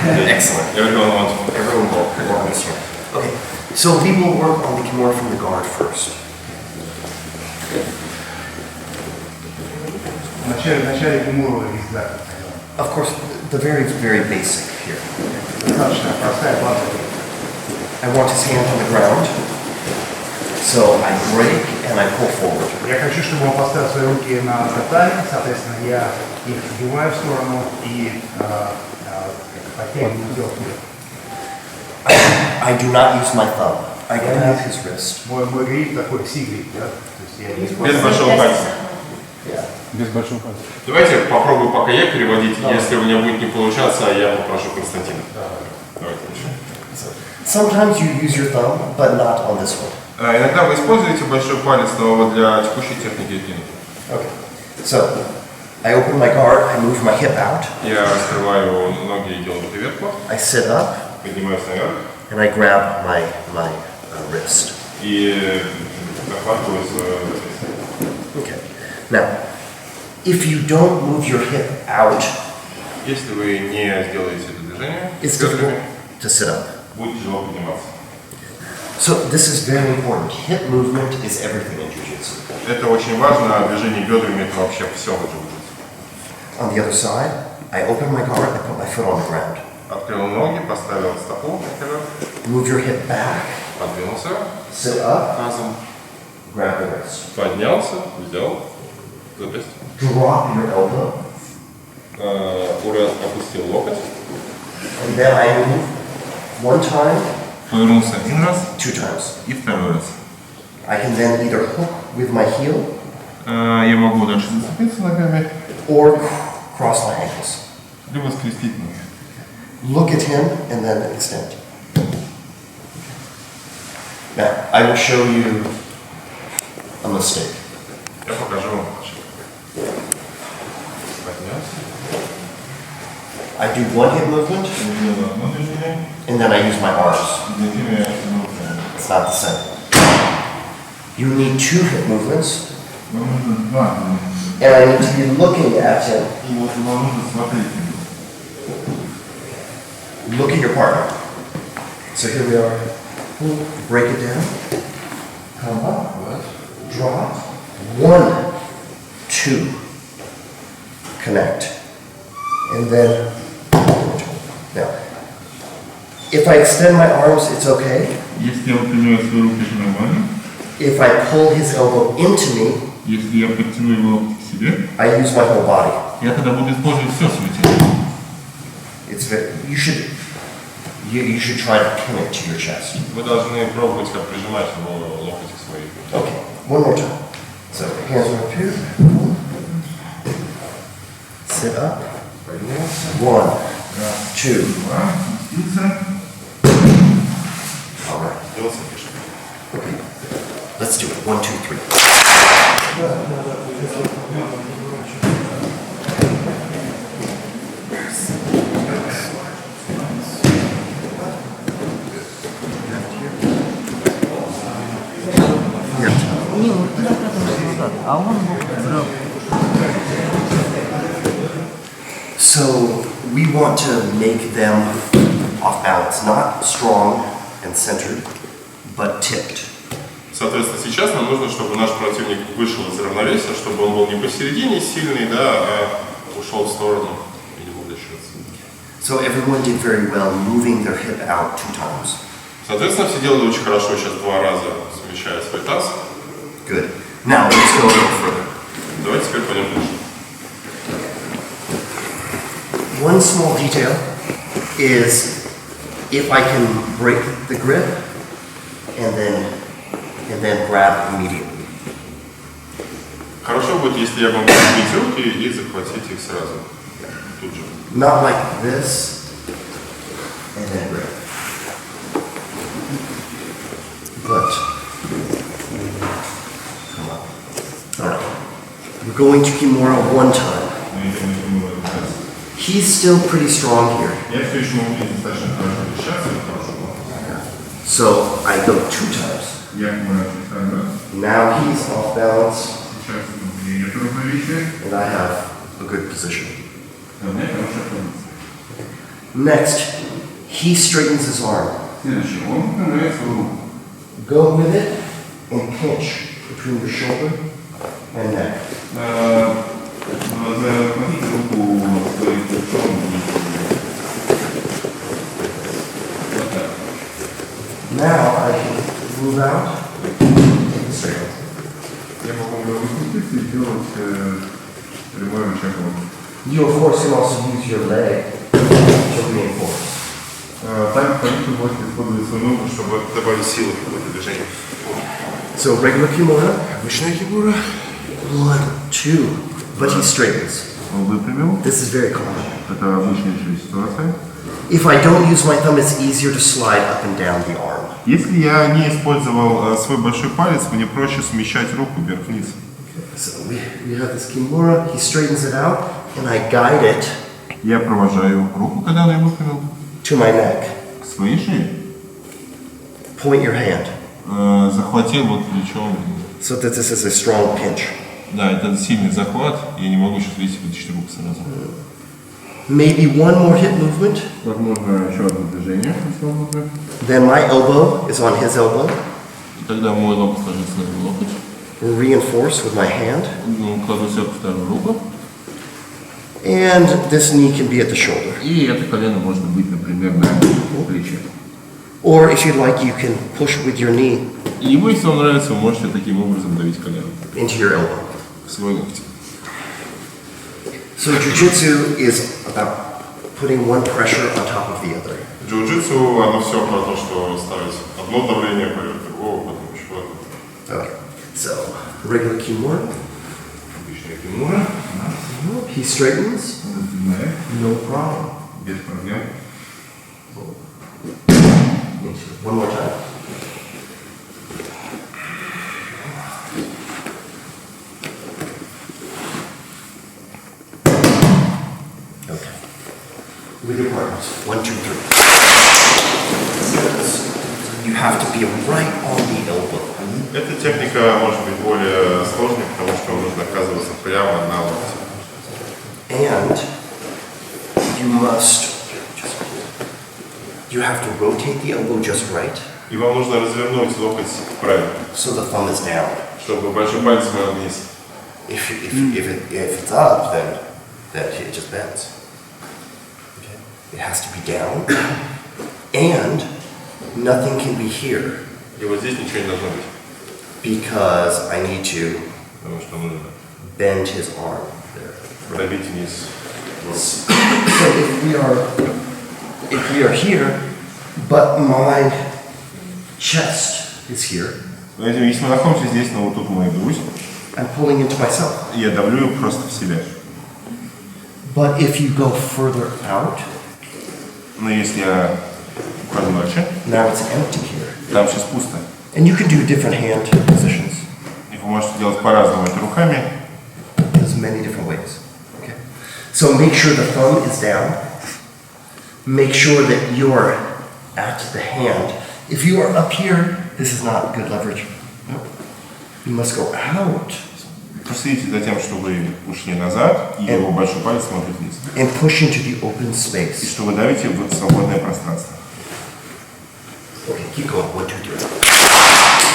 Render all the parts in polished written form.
Excellent. Everyone wants. Everyone will work this here. Okay, so we will work on the Kimura from the guard first. Вначале Кимуру визда. Of course, the very, very basic here. Достаточно простая база. I want his hand on the ground. So I break and I pull forward. Я хочу, чтобы он поставил свои руки на татами, соответственно, я их вбиваю в сторону и подтягиваю тело вперед. I do not use my thumb. I grab his wrist. Мой гриф такой сигриф, да? То есть я не Без большого пальца. Без большого пальца. Давайте попробую пока я переводить. Если у меня будет не получаться, я попрошу Константина. Давайте начнем. Sometimes you use your thumb, but not on this one. Иногда вы используете большой палец, но вот для текущей техники кинут. Okay. So I open my guard, I move my hip out. Я раскрываю ноги и делаю приветку. I sit up Поднимаюсь наверх and I grab my wrist. и захватываю свое запястье. Okay. Now, if you don't move your hip out, Если вы не сделаете это движение, it's difficult to sit up. будет тяжело подниматься. So this is very important. Hip movement is everything in jiu-jitsu. Это очень важно. Движение бедрами – это вообще все в джиу-джитсу. On the other side, I open my guard, I put my foot on the ground. Открыл ноги, поставил стопу вперед, Move your hip back, подвинулся sit up, тазом, grab the wrist. поднялся, взял запястье, Drop your elbow, опустил локоть, and then I move one time, повернулся один раз two times. и второй раз. I can then either hook with my heel Я могу дальше зацепиться ногами, or cross my ankles. либо скрестить ноги. Look at him and then extend. Now, I will show you a mistake. Я покажу вам ошибку. Поднялся, I do one hip movement сделал одно движение, and then I use my arms. затем я тянул прямо. It's not the same. You need two hip movements, Вам нужно два движения. and I need to be looking at him. И вот вам нужно смотреть. Look at your partner. So here we are. Break it down. Come up. Drop. 1, 2. Connect. And then. Now, if I extend my arms, it's okay. Если я выпрямляю свои руки к ногам, If I pull his elbow into me, если я подтяну его к себе, I use my whole body. я тогда буду использовать все свое тело. It's very. You should try to pin it to your chest. Вы должны пробовать, как прижимать его локоть к своей. Okay. One more time. So hands are up here. Sit up. 1, 2. All right. Okay. Let's do it. 1, 2, 3. So we want to make them off balance, not strong and centered, but tipped. Соответственно, сейчас нам нужно, чтобы наш противник вышел из равновесия, чтобы он был не посередине сильный, да, а ушел в сторону и не мог защищаться. So everyone did very well moving their hip out 2 times. Соответственно, все делали очень хорошо сейчас 2 раза, смещая свой таз. Good. Now let's go a little further. Давайте теперь пойдем дальше. One small detail is if I can break the grip and then grab immediately. Хорошо будет, если я могу сбить руки и захватить их сразу, тут же. Not like this and then grip. But come on. All right. We're going to Kimura 1 time. Мы идем на прямую раз. He's still pretty strong here. Я все еще могу достаточно хорошо защищаться и хорошо. So I go 2 times. Я понимаю, второй раз. Now he's off balance Сейчас у меня нет равновесия. and I have a good position. У меня хорошая позиция. Next, he straightens his arm. Следующее. Он выпрямляет свою руку. Go with it and pinch between your shoulder and neck. Захватите руку своим плечом. Now I can move out and straighten. Я могу выпуститься и сделать прямой рычаг. You, of course, can also use your leg to reinforce. Так, конечно, можете использовать свою ногу, чтобы добавить силы в какое-то движение. So regular kimura, Обычная кибура. 1, 2, but he straightens. Он выпрямил. This is very common. Это обычная ситуация. If I don't use my thumb, it's easier to slide up and down the arm. Если я не использовал свой большой палец, мне проще смещать руку вверх-вниз. So we have this kimura, he straightens it out, and I guide it Я провожаю руку, когда она выпрямил, to my neck. к своей шее. Point your hand. Захватил вот плечом. So that this is a strong pinch. Да, это сильный захват, я не могу сейчас видеть вытащить руку сразу. Maybe one more hip movement, Возможно, еще одно движение. then my elbow is on his elbow. И тогда мой локоть ложится на его локоть. Reinforce with my hand. Кладу себе вторую руку. And this knee can be at the shoulder. И это колено может быть, например, на плече. Or if you'd like, you can push with your knee И если вам нравится, вы можете таким образом давить колено into your elbow. в свой локоть. So jiu-jitsu is about putting one pressure on top of the other. Джиу-джитсу, оно все про то, что ставить одно давление поверх другого, потом еще одно. Okay. So regular kimura. Обычная кимура. He straightens. No problem. Без проблем. One more time. Okay. With your partners. 1, 2, 3. You have to be right on the elbow. Эта техника может быть более сложной, потому что нужно оказываться прямо на локте. And you have to rotate the elbow just right, И вам нужно развернуть локоть правильно, so the thumb is down. чтобы большой палец был вниз. If it's up, then it just bends. Okay? It has to be down, and nothing can be here И вот здесь ничего не должно быть, because I need to потому что нужно bend his arm there. пробить вниз. So if we are here, but my chest is here, Поэтому, если мы находимся здесь, но вот тут мой грудь, I'm pulling into myself. я давлю просто в себя. But if you go further out, Но если я ухожу дальше, now it's empty here. там сейчас пусто. And you can do different hand positions. И вы можете делать по-разному это руками. There's many different ways. Okay. So make sure the thumb is down. Make sure that you're at the hand. If you are up here, this is not good leverage. Nope. You must go out Проследите за тем, что вы ушли назад, и его большой палец смотрит вниз. and push into the open И space. что вы давите в свободное пространство. Okay, keep going. 1, 2, 3.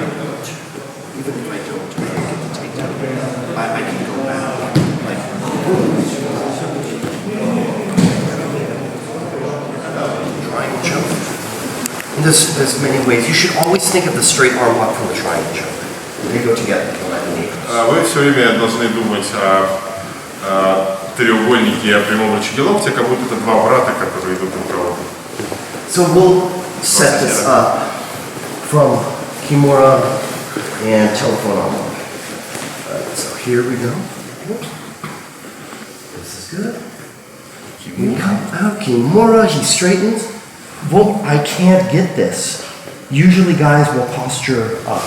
Even if I don't get the takedown, I can go back. Triangle choke. And there's many ways. You should always think of the straight arm lock from the triangle choke. They go together. Вы все время должны думать о треугольнике, о прямом рычаге локтя, как будто это два брата, которые идут друг к другу. So we'll set this up from Kimura and telephone on. So here we go. This is good. We come out, Kimura, he straightens. Well, I can't get this. Usually guys will posture up.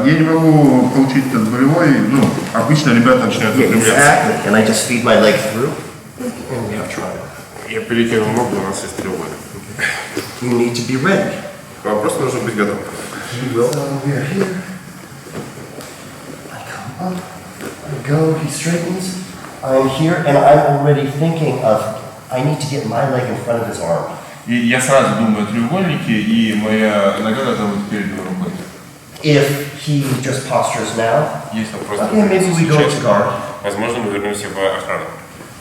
Я не могу получить этот болевой, обычно ребята начинают Yeah, выпрямляться. exactly. And I just feed my leg through, and we have triangle. Я перекину ногу, у нас есть треугольник. You need to be ready. Вам просто нужно быть готовым. He will. So we are here. I come up. I go. He straightens. I'm here, and I'm already thinking of. I need to get my leg in front of his arm. И я сразу думаю о треугольнике, и моя нога должна быть перед его рукой. If he just postures now, Если он просто okay, maybe we go to guard. возможно, мы вернемся в охрану.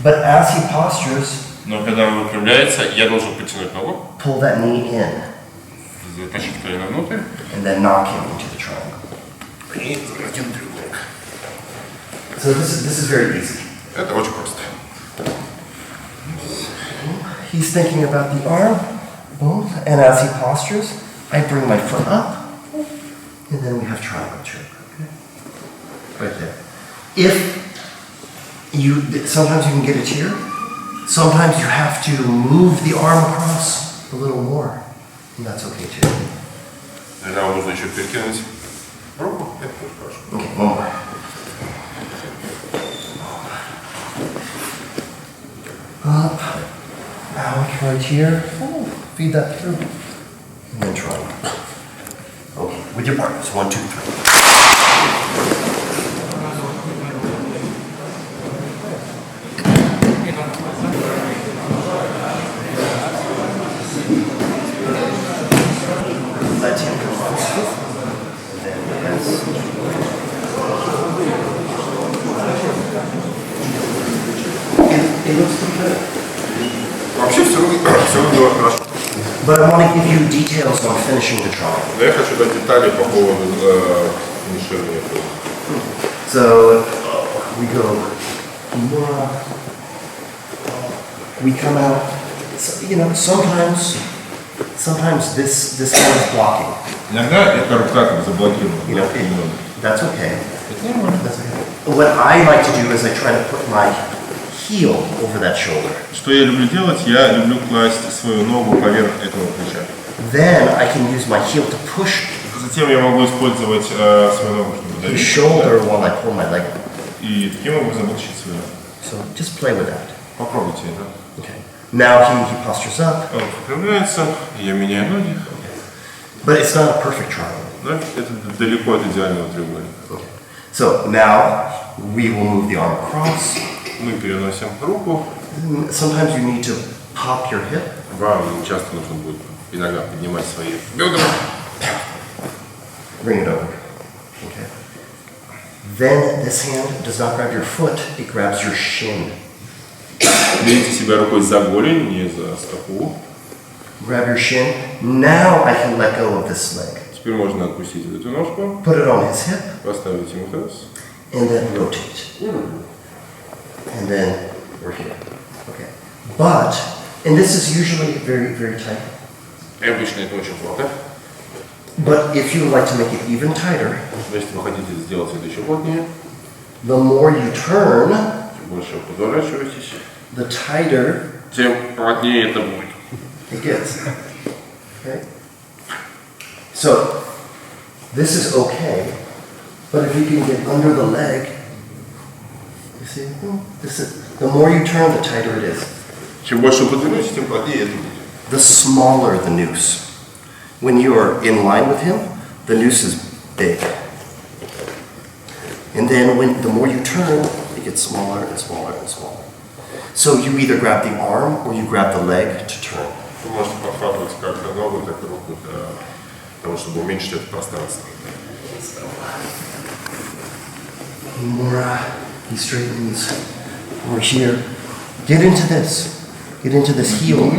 But as he postures, Но когда он выпрямляется, я должен потянуть ногу, pull that knee in, затащить колено внутрь and then knock him into the triangle. и затем треугольник. So this is very easy. Это очень просто. He's thinking about the arm, both, and as he postures, I bring my foot up, and then we have triangle choke. Okay? Right there. Sometimes you can get it here. Sometimes you have to move the arm across a little more, and that's okay too. Тогда вам нужно еще перекинуть руку. Это тоже хорошо. Okay, one more. Up, out, right here. Ooh, feed that through. And then triangle. Okay, with your partners. 1, 2, 3. Let him come on. And then yes. It looks pretty good. Вообще все выглядело хорошо. But I want to give you details on finishing the triangle. Но я хочу дать детали по поводу финиширования. So we go, we come out. So, sometimes this hand is blocking. Иногда эта рука как заблокирована. That's okay. That's okay. What I like to do is I try to put my heel over that shoulder. Что я люблю делать? Я люблю класть свою ногу поверх этого плеча. Then I can use my heel to push Затем я могу использовать свою ногу, чтобы the давить. shoulder while I pull my leg. И таким образом вытащить свою ногу. So just play with that. Попробуйте это. Okay. Now he postures up, Он выпрямляется, я меняю ноги. but it's not a perfect triangle. Но это далеко от идеального треугольника. Okay. So now we will move the arm across. Мы переносим руку. Sometimes you need to pop your hip. Вам часто нужно будет иногда поднимать свои бедра. Bring it over. Okay. Then this hand does not grab your foot, it grabs your shin. Берите себя рукой за голень, не за стопу. Grab your shin. Now I can let go of this leg. Теперь можно отпустить эту ножку, Put it on his hip, поставить ему таз. and then rotate. And then we're here. Okay. But, and this is usually very, very tight. И обычно это очень плохо. But if you would like to make it even tighter, Но если вы хотите сделать это еще плотнее, the more you turn, чем больше вы поворачиваетесь, the tighter тем плотнее это будет. it gets. Okay? So, this is okay, but if you can get under the leg, you see, the more you turn, the tighter it is. Чем больше вы подвинете, тем плотнее это будет. The smaller the noose. When you are in line with him, the noose is big. And then the more you turn, it gets smaller and smaller and smaller. So you either grab the arm or you grab the leg to turn. Вы можете подхватывать как ногу, так и руку для того, чтобы уменьшить это пространство. More, he straightens. We're here. Get into this. Get into this heel.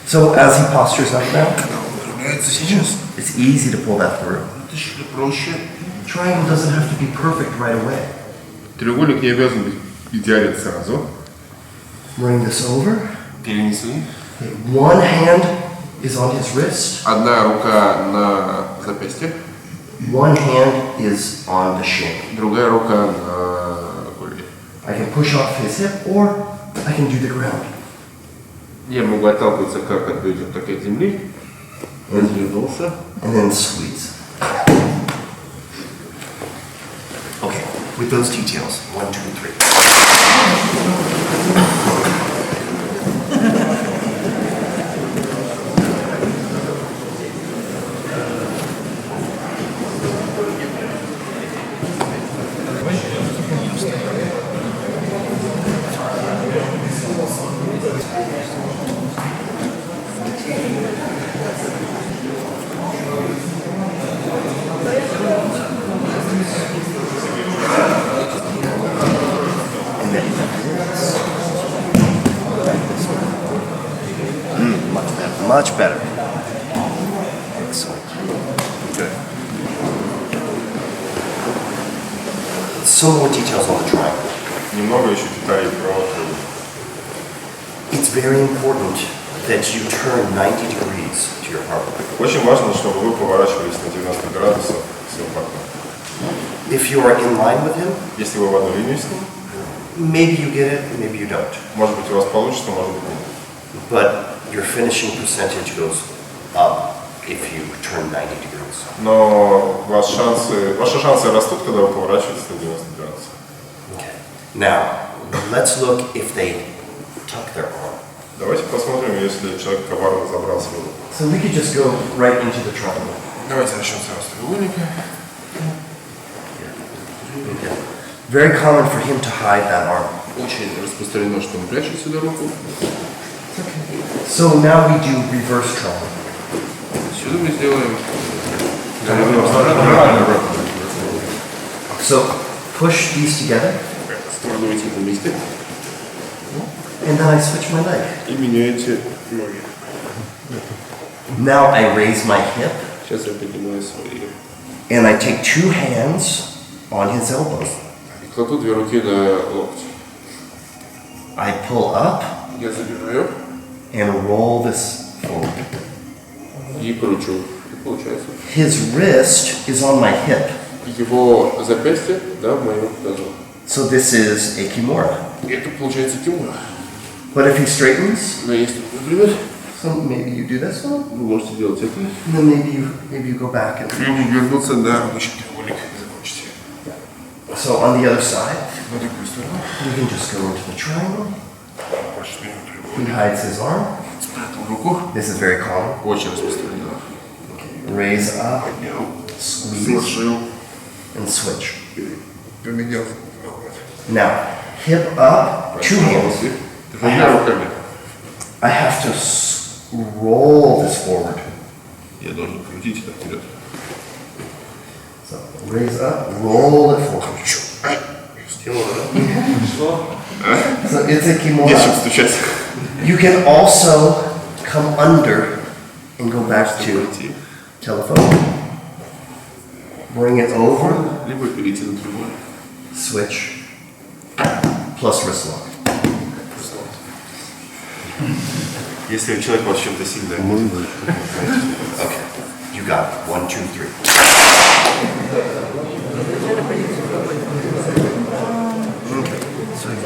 So as he postures up now, it's easy to pull that through. Triangle doesn't have to be perfect right away. Треугольник не обязан быть идеален сразу. Bring this over. Перенесли. Okay, one hand is on his wrist. Одна рука на запястье, One hand is on the shin. другая рука на голени. I can push off his hip or I can do the ground. Я могу отталкиваться как от бедер, так и от земли. Развернулся. And then squeeze. Okay, with those details, 1, 2, 3. much better. Excellent. Okay. Some more details on the triangle. Немного еще деталей про треугольник. It's very important that you turn 90 degrees to your partner. Очень важно, чтобы вы поворачивались на 90 градусов к своему партнеру. If you are in line with him, Если вы в одну линию с ним, maybe you get it, maybe you don't. может быть у вас получится, может быть нет. But your finishing percentage goes up if you turn 90 degrees. Но ваши шансы растут, когда вы поворачиваетесь на 90 градусов. Okay. Now, let's look if they tuck their arm. Давайте посмотрим, если человек коварно забрал свою руку. So we could just go right into the triangle. Давайте начнем сразу с треугольника. Okay. Very common for him to hide that arm. Очень распространено, что он прячет сюда руку. So now we do reverse triangle. Сюда мы сделаем... So push these together, Складывайте их вместе and then I switch my leg. и меняете ноги. Now I raise my hip, Сейчас я поднимаю свои. and I take two hands on his elbow. И кладу две руки на локти. I pull up Я забираю and roll this forward. и кручу. И получается. His wrist is on my hip, Его запястье, да, в моем тазу. so this is a kimura. И это получается кимура. But if he straightens, Но если, например, so maybe you do this one, вы можете делать это. and then maybe you go back and. И вернуться на обычный треугольник и закончите. So on the other side, На другую сторону. we can just go into the triangle. Почти He треугольник. hides his arm. Спрятал руку. This is very common. Очень распространено. Raise up, Поднял. squeeze, Сложил. and switch. Поменял. Now, hip up, two hands. Двумя руками. I have to roll this forward. Я должен крутить это вперед. So raise up, roll it forward. Сделал, да? So it's a Нечем kimura. стучать. You can also come under and go back to telephone. Bring it over, Либо перейти на другой. switch, plus wrist lock. Если человек вас чем-то сильно... Okay, you got it. 1, 2, 3. Okay, so you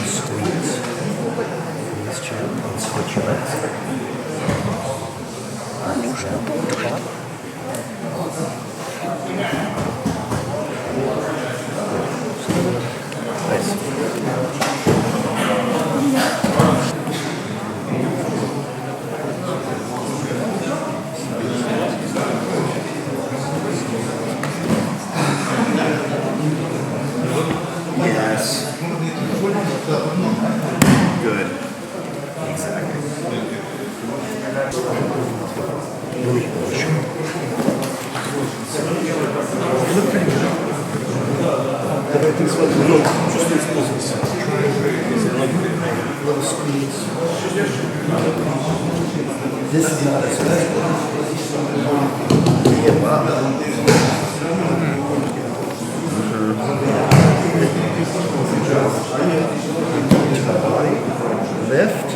squeeze this chair and switch your legs. Nice. Yes. Good. Exactly. Look pretty good. Little squeeze. This is not as good. Hip up. Lift.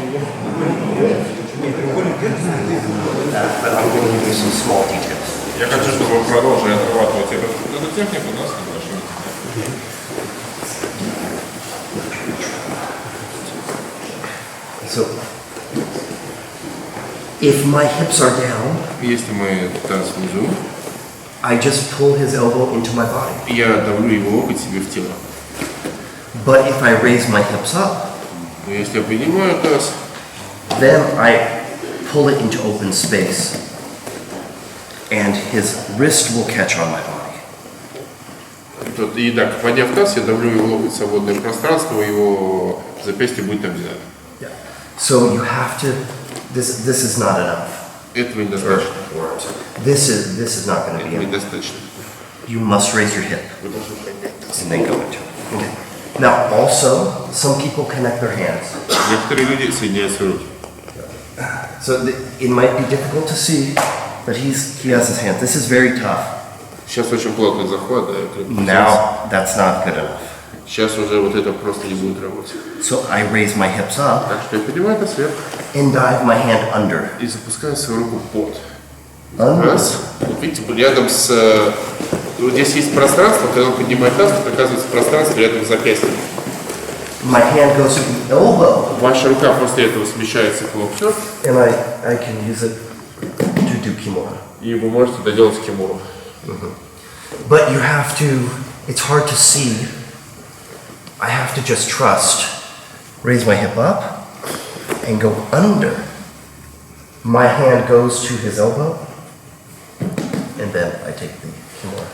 But I'm going to give you some small details. Я хочу, чтобы вы продолжили отрабатывать эту технику, но с небольшими. So, if my hips are down, Если мы таз внизу, I just pull his elbow into my body. я давлю его локоть себе в тело. But if I raise my hips up, Но если я поднимаю таз, then I pull it into open space, and his wrist will catch on my body. и так, подняв таз, я давлю его локоть в свободное пространство, его запястье будет там взято. So you have to. This is not enough. Этого Or, недостаточно. this is not going to be Этого enough. недостаточно. You must raise your hip Вы должны поднять таз. and then go into it. Okay. Now, also, some people connect their hands. Некоторые люди соединяют свои руки. So it might be difficult to see, but he has his hand. This is very tough. Сейчас очень плотный захват, да, и крепкий. Now, that's not good enough. Сейчас уже вот это просто не будет работать. So I raise my hips up Так что я поднимаю это сверху and dive my hand under. и запускаю свою руку под. Under. Раз. Вот видите, рядом с... Вот здесь есть пространство, когда он поднимает таз, тут оказывается пространство рядом с запястьем. My hand goes to the elbow, Ваша рука после этого смещается к локтю, and I can use it to do kimura. и вы можете доделать кимуру. But you have to, it's hard to see. I have to just trust. Raise my hip up and go under. My hand goes to his elbow, and then I take the kimura.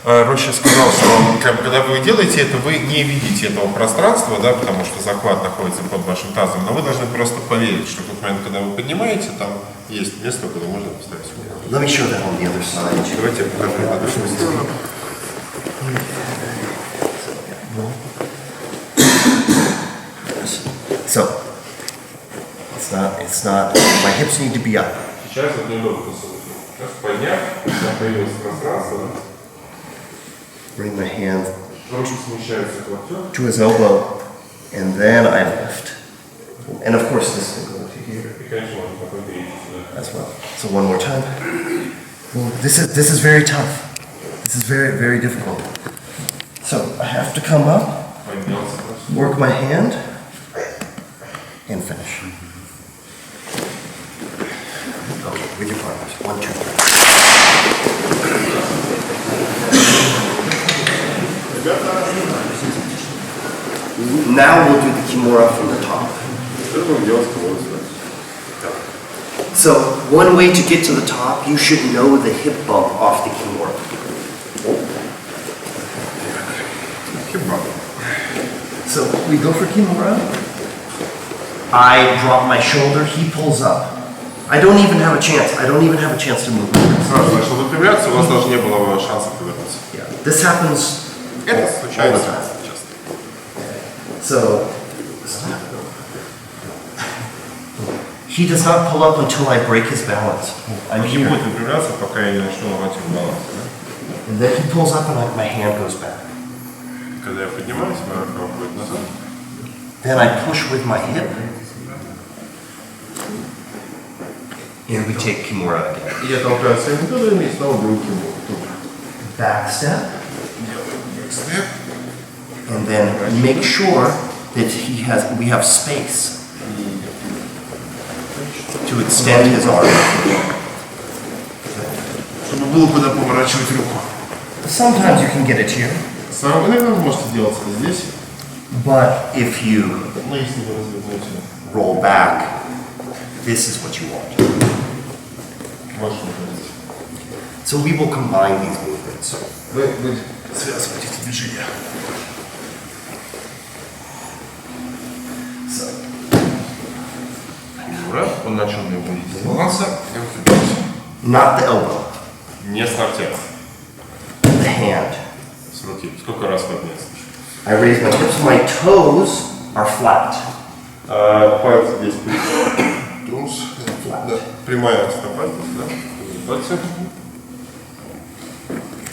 Роща сказал, что когда вы делаете это, вы не видите этого пространства, да, потому что захват находится под вашим тазом, но вы должны просто поверить, что в тот момент, когда вы поднимаете, там есть место, куда можно поставить руку. Let me show that on the other side. Давайте я покажу на другую сторону. So, it's not, my hips need to be up. Сейчас это неудобно. Сейчас подняв, появилось пространство, Bring my hand руки смещаются к локтю. to his elbow, and then I lift. And of course, this can go to here И, конечно, можно потом перейти сюда. as well. So one more time. Well, this is very tough. This is very, very difficult. So I have to come up, Поднялся просто. work my hand, and finish. Okay, with your partners. 1, 2, 3. Now we'll do the kimura from the top. Теперь будем делать кимуру сюда. So one way to get to the top, you should know the hip bump off the kimura. Хип-бап. So we go for kimura. I drop my shoulder, he pulls up. I don't even have a chance. I don't even have a chance to move. Сразу начал выпрямляться, у вас даже не было шанса повернуться. Yeah. This happens Это all the случается time. часто. So he does not pull up until I break his balance. I'm Он не here. будет выпрямляться, пока я не начну ломать его баланс. And then he pulls up and my hand goes back. Когда я поднимаюсь, моя рука уходит назад. Then I push with my hip. And we take kimura again. И я толкаю своими бедрами и снова беру кимуру. Back step. Степ. And then make sure that we have space to extend his arm. Чтобы было куда поворачивать руку. Sometimes you can get it here, Иногда вы можете делать это здесь, but if you но если вы развернете roll back, this is what you want. вашу руку. So we will combine these movements. Вы связываете эти движения. So, Кимура, он начал мне уходить из баланса, я выпрямляюсь. not the elbow, Не с локтя, the hand. с руки. Сколько раз вы обнялись? I raise my hips, my toes are flat. Пальцы здесь туз, да. Прямая стопа, да. Пальцы.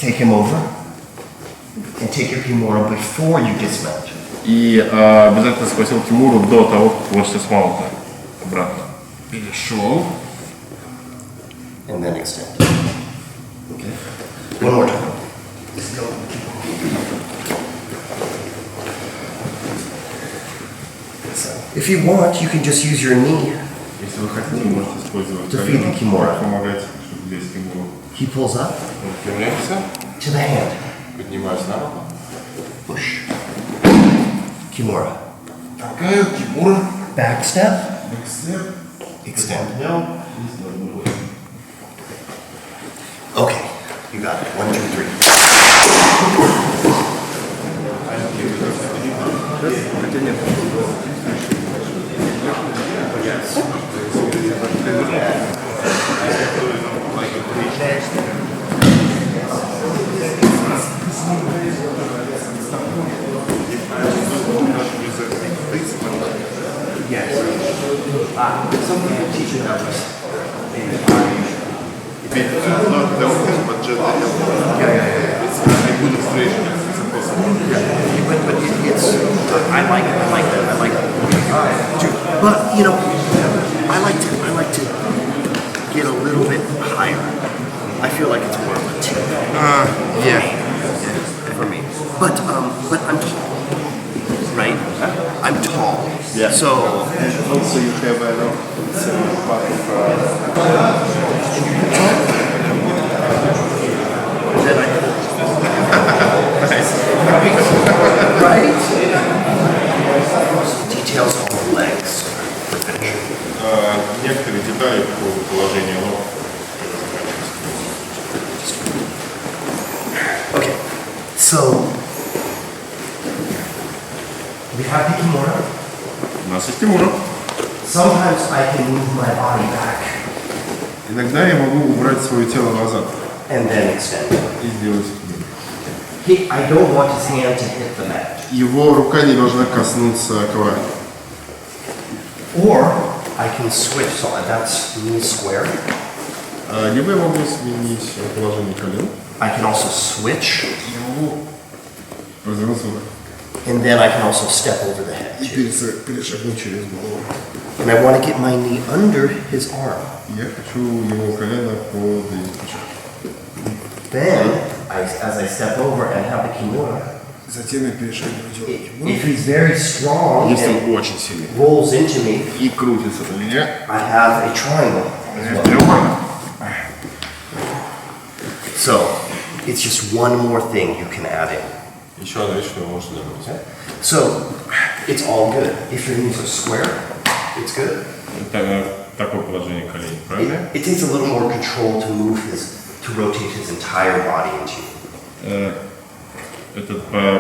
Take him over and take your kimura before you dismount. И обязательно схватил кимуру до того, как вы с маунта. Обратно. Перешел. And then extend. Okay. One more time. So, if you want, you can just use your knee. Если вы хотите, вы можете использовать Defeat the kimura. помогать, чтобы здесь кимуру. He pulls up Выпрямляемся, to the hand. поднимаюсь на руку. Push. Kimura. Толкаю, кимура. Back step. Бэкстеп. Extend. Поднял. И снова другой. Okay. You got it. 1, 2, 3. Something I'm teaching that was. Maybe not delphins, but just the help. Yeah. It's a good illustration. It's impossible. But it's, I like that, I like it. But, you know, I like to get a little bit higher. I feel like it's more of a tip. Yeah. For me. But I'm tall, right? I'm tall. Yeah. So, And also you have it's part of then I nice. right? Details on the legs for finish. Некоторые детали по положению ног. Okay, so we have the kimura. У нас есть Тимура. Sometimes I can move my body back Иногда я могу убрать свое тело назад and then extend. и сделать. I don't want his hand to hit the mat. Его рука не должна коснуться ковра. Or I can switch, so that's knee square. Либо я могу сменить положение колен. I can also switch, Я могу развернуться and then I can also step over the head и too. перешагнуть через голову. And I want to get my knee under his arm. Я хочу его колено под плечо. Then, as I step over and have the kimura, Затем я перешагиваю его. if he's very strong Если and он очень сильный rolls into me, и крутится на меня, I have a triangle as well. треугольник. So, it's just one more thing you can add in. Еще одна вещь, что вы можете добавить. So, it's all good. If your knees are square, it's good. Такое положение коленей, правильно? It takes a little more control to to rotate his entire body into you. Это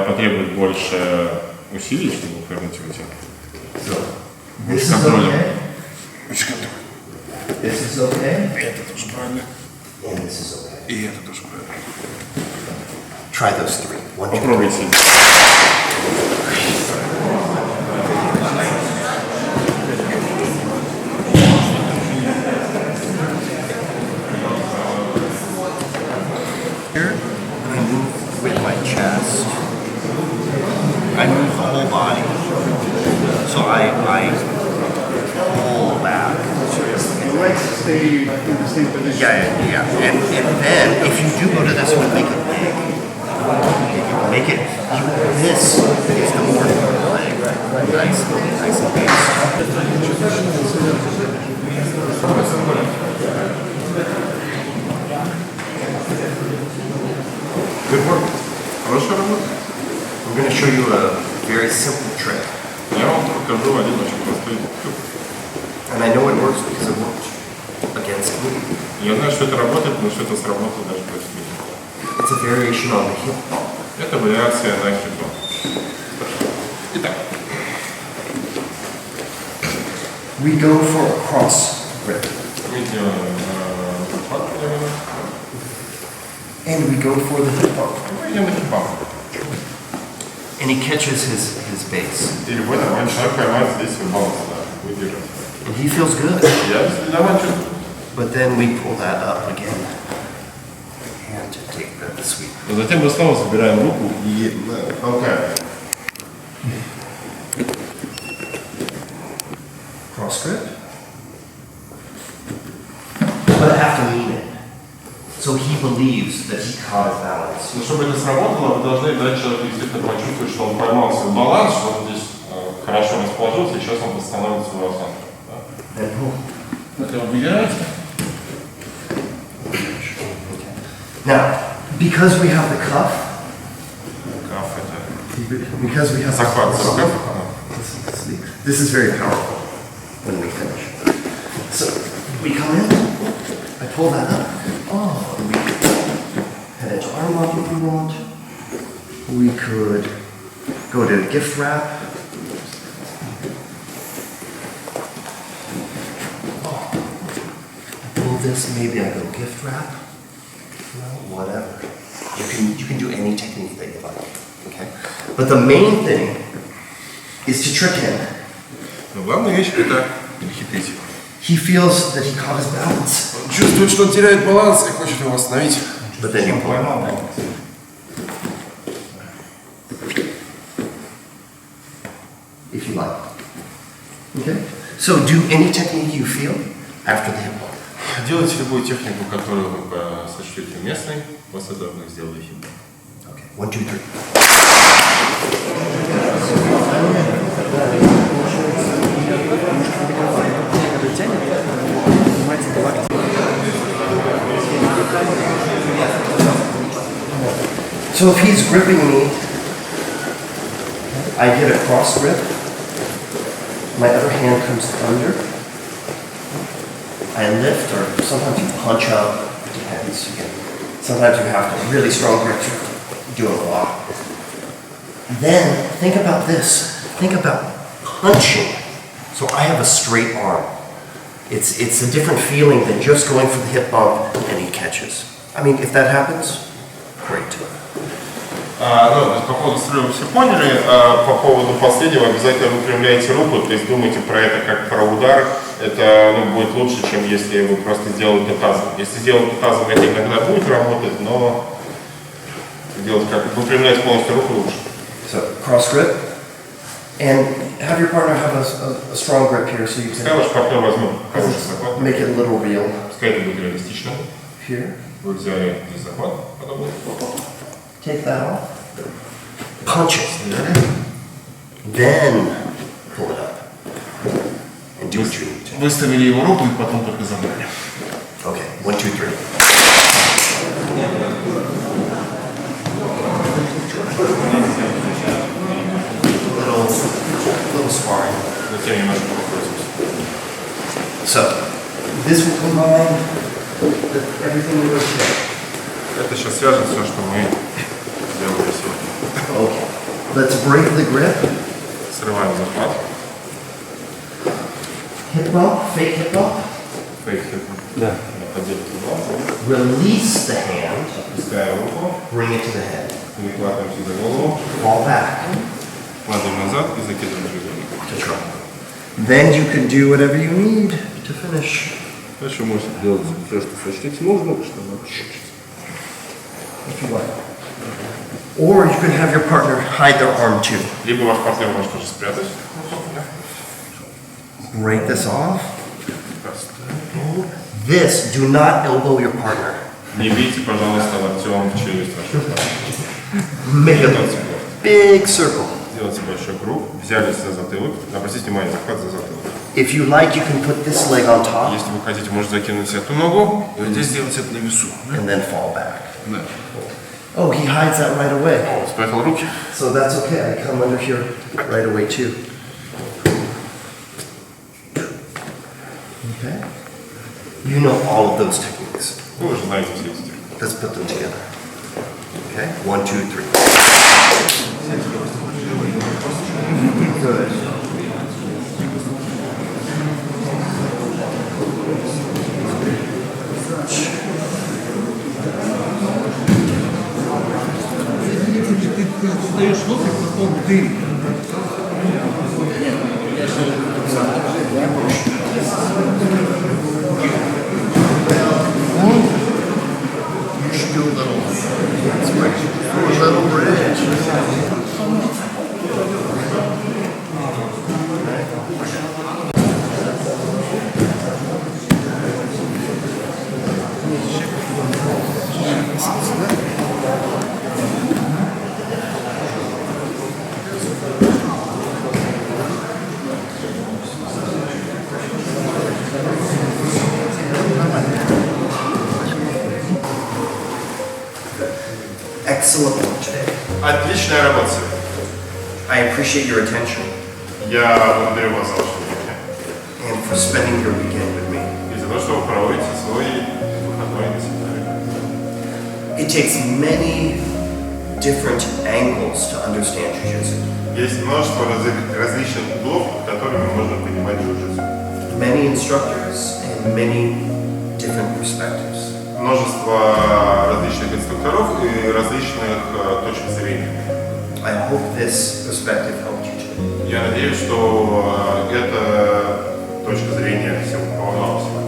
потребует больше усилий, чтобы повернуть его тело. So, Больше this is контроля. okay, Больше контроля. this is okay, Это тоже правильно. and this is okay. И это тоже правильно. Try those three. 1, 2, 3. Попробуйте. Here, and I move with my chest. I move the whole body. So I pull back. The legs stay in the same position. Yeah. And then if you do go to this one, make it big. Make it, this is the more important leg. Nice and big. Good work. Хорошая работа. I'm going to show you a very simple trick. Я вам покажу один очень простой трюк. And I know it works because it worked against me. Я знаю, что это работает, но что это сработало даже против меня. It's a variation on the hip bump. Это вариация на хипо. Итак, We go for a cross grip. мы делаем хипап, And we go for the hip bump. мы идем на хипап. And he catches his base. И любой нормальный человек поймает здесь свой баланс, да, выдержит. And he feels good. Я нормально чувствую. But then we pull that up again. And take the sweep. Но затем мы снова забираем руку и толкаем. Cross grip. But I have to mean it. So he believes that he caught his balance. Но чтобы это сработало, вы должны дать человеку действительно почувствовать, что он поймал свой баланс, что он здесь хорошо расположился, и сейчас он восстановит свою осанку. Then pull. Это вы выбираете? Now, because we have the cuff, Каф это... because we have Захват за рукав. this is very powerful when we finish. So we come in, I pull that up. Oh, we could head into arm lock if we want. We could go to gift wrap. Oh, I pull this, maybe I go gift wrap. No, whatever. You can do any technique that you like. Okay? But the main thing is to trick him. Но главная вещь это или хитрить. He feels that he caught his balance, Он чувствует, что он теряет баланс и хочет его восстановить. but then you pull him up. If you like. Okay? So do any technique you feel after the hip bump. Делайте любую технику, которую вы сочтете уместной, после этого сделайте хип. Okay, 1, 2, 3. So if he's gripping me, I get a cross grip. My other hand comes under. I lift, or sometimes you punch up. It depends. Again. Sometimes you have to really strong grip to do it a lot. Then think about this. Think about punching. So I have a straight arm. It's a different feeling than just going for the hip bump and he catches. I mean, if that happens, great. По поводу срыва все поняли. По поводу последнего обязательно выпрямляйте руку, то есть думайте про это как про удар. Это будет лучше, чем если вы просто сделаете тазом. Если сделать тазом, это иногда будет работать, но делать как выпрямлять полностью руку лучше. So cross grip, and have your partner have a strong grip here, so you Пускай can ваш партнер возьмет хороший захват. make it a little real Пускай это будет реалистично. here. Вы взяли здесь захват, подобный. Take that off. Punch it. Then pull it up and do what you need to. Выставили его руку и потом только забрали. Okay, 1, 2, 3. Little sparring. Затем немножко покрутимся. So, this will combine everything we were saying. Это сейчас свяжет все, что мы сделали сегодня. Okay, let's break the grip. Срываем захват. Hip bump, fake hip bump. Фейк Да. поддерживать угол. Release the hand. Отпускаем руку. Bring it to the head. Перекладываемся за голову. Fall back Кладем назад и закидываем движение. to try. Then you can do whatever you need to finish. Дальше можете делать все, что сочтете нужно, чтобы If you like. Or you can have your partner hide their arm too. либо ваш партнер может тоже спрятать. Break this off. This, do not elbow your partner. Не бейте, пожалуйста, локтем в челюсть вашего партнера. Make a Делайте big circle. Сделайте большой круг, взялись за затылок. Обратите внимание, захват за затылок. If you like, you can put this leg on top Если вы хотите, можете закинуть эту ногу и вот здесь сделать это на весу. and then fall back. Да. Oh, he hides that right away. Спрятал руки. So that's okay. I come under here right away too. Okay. You know all of those techniques. Вы уже знаете все эти техники. Let's put them together. Okay. 1, 2, 3. Good. You should do a little bridge. A little bridge. Excellent work today. Отличная работа сегодня. I appreciate your attention Я благодарю вас за ваше внимание. and for spending your weekend with me. И за то, что вы проводите свой выходной на семинаре. It takes many different angles to understand Jiu-Jitsu. Есть множество различных углов, которыми можно понимать джиу-джитсу. Many instructors and many different perspectives. Множество различных инструкторов и различных точек зрения. I hope this perspective helped you today. Я надеюсь, что эта точка зрения силкового носика.